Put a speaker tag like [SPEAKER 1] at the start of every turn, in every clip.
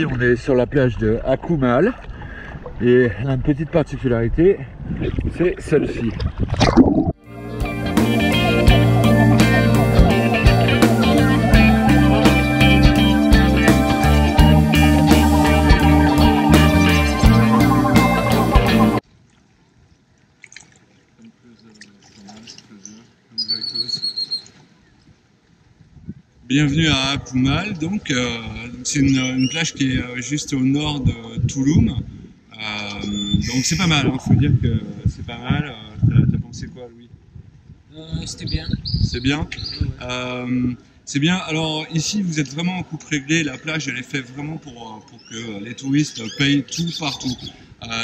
[SPEAKER 1] Aujourd'hui, on est sur la plage de Akumal et on a une petite particularité, c'est celle-ci.
[SPEAKER 2] Bienvenue à Akumal, donc c'est une plage qui est juste au nord de Tulum, donc c'est pas mal, faut dire que c'est pas mal. T'as pensé quoi, Louis?
[SPEAKER 3] C'était bien.
[SPEAKER 2] C'est bien. C'est bien. Alors ici, vous êtes vraiment en coupe réglée. La plage, elle est faite vraiment pour que les touristes payent tout partout.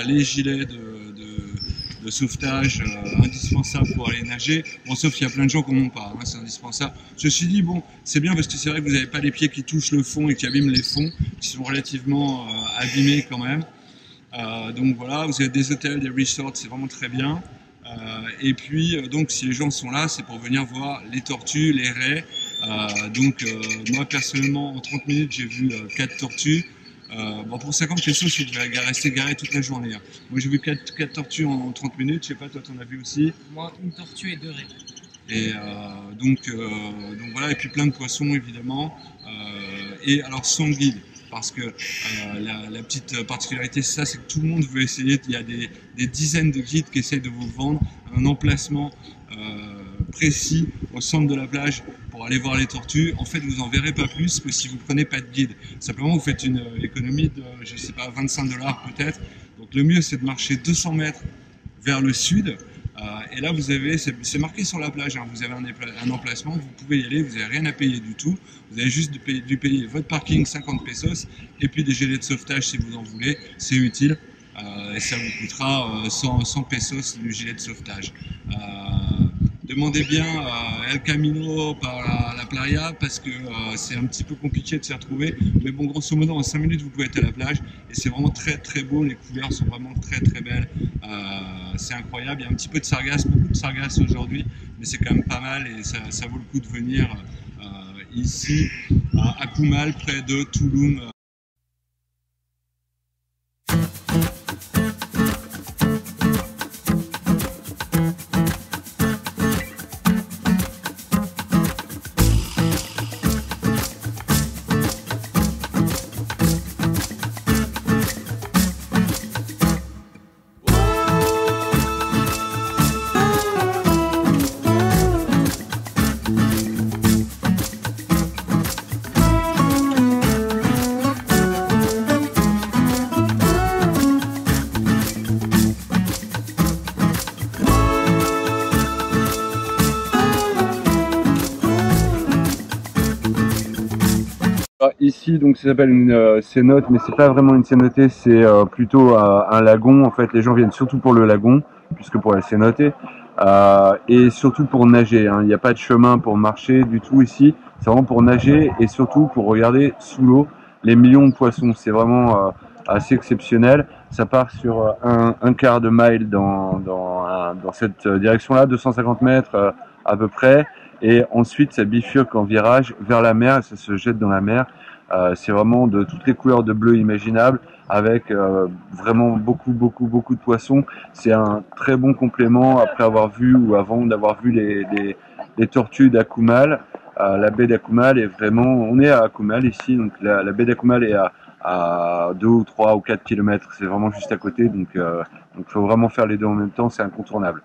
[SPEAKER 2] Les gilets de sauvetage indispensables pour aller nager. Bon, sauf qu'il y a plein de gens qui n'en ont pas, hein, c'est indispensable. Ceci dit, bon, c'est bien parce que c'est vrai que vous n'avez pas les pieds qui touchent le fond et qui abîment les fonds, qui sont relativement abîmés quand même. Donc voilà, vous avez des hôtels, des resorts, c'est vraiment très bien. Et puis, donc, si les gens sont là, c'est pour venir voir les tortues, les raies. Moi, personnellement, en 30 minutes, j'ai vu 4 tortues. Bon, pour 50 pesos, vous pouvez rester garé toute la journée. Hein. Moi, j'ai vu 4 tortues en 30 minutes. Je sais pas, toi, t'en as vu aussi?
[SPEAKER 3] Moi, une tortue et 2 raies.
[SPEAKER 2] Et donc voilà, et puis plein de poissons, évidemment. Et alors, sans guide. Parce que la petite particularité, c'est ça, c'est que tout le monde veut essayer. Il y a des dizaines de guides qui essayent de vous vendre un emplacement précis au centre de la plage pour aller voir les tortues. En fait, vous en verrez pas plus que si vous prenez pas de guide. Simplement, vous faites une économie de, je sais pas, 25 $ peut-être. Donc le mieux, c'est de marcher 200 mètres vers le sud. Et là, vous avez, c'est marqué sur la plage, hein, vous avez un emplacement, vous pouvez y aller, vous n'avez rien à payer du tout. Vous avez juste dû payer votre parking 50 pesos et puis des gilets de sauvetage si vous en voulez, c'est utile. Et ça vous coûtera 100 pesos du gilet de sauvetage. Demandez bien El Camino par la playa parce que c'est un petit peu compliqué de s'y retrouver. Mais bon, grosso modo, en 5 minutes, vous pouvez être à la plage. Et c'est vraiment très très beau. Les couleurs sont vraiment très très belles. C'est incroyable. Il y a un petit peu de sargasse, beaucoup de sargasse aujourd'hui. Mais c'est quand même pas mal et ça vaut le coup de venir ici à Akumal, près de Tulum.
[SPEAKER 1] Ici, donc, ça s'appelle une cénote, mais c'est pas vraiment une cénotée, c'est plutôt un lagon. En fait, les gens viennent surtout pour le lagon, puisque pour la cénotée, et surtout pour nager. Hein. Il n'y a pas de chemin pour marcher du tout ici. C'est vraiment pour nager et surtout pour regarder sous l'eau les millions de poissons. C'est vraiment assez exceptionnel. Ça part sur un quart de mile dans cette direction-là, 250 mètres à peu près. Et ensuite, ça bifurque en virage vers la mer et ça se jette dans la mer. C'est vraiment de toutes les couleurs de bleu imaginables avec vraiment beaucoup de poissons. C'est un très bon complément après avoir vu ou avant d'avoir vu les tortues d'Akumal. La baie d'Akumal est vraiment, on est à Akumal ici, donc la baie d'Akumal est à 2 ou 3 ou 4 kilomètres. C'est vraiment juste à côté, donc faut vraiment faire les deux en même temps, c'est incontournable.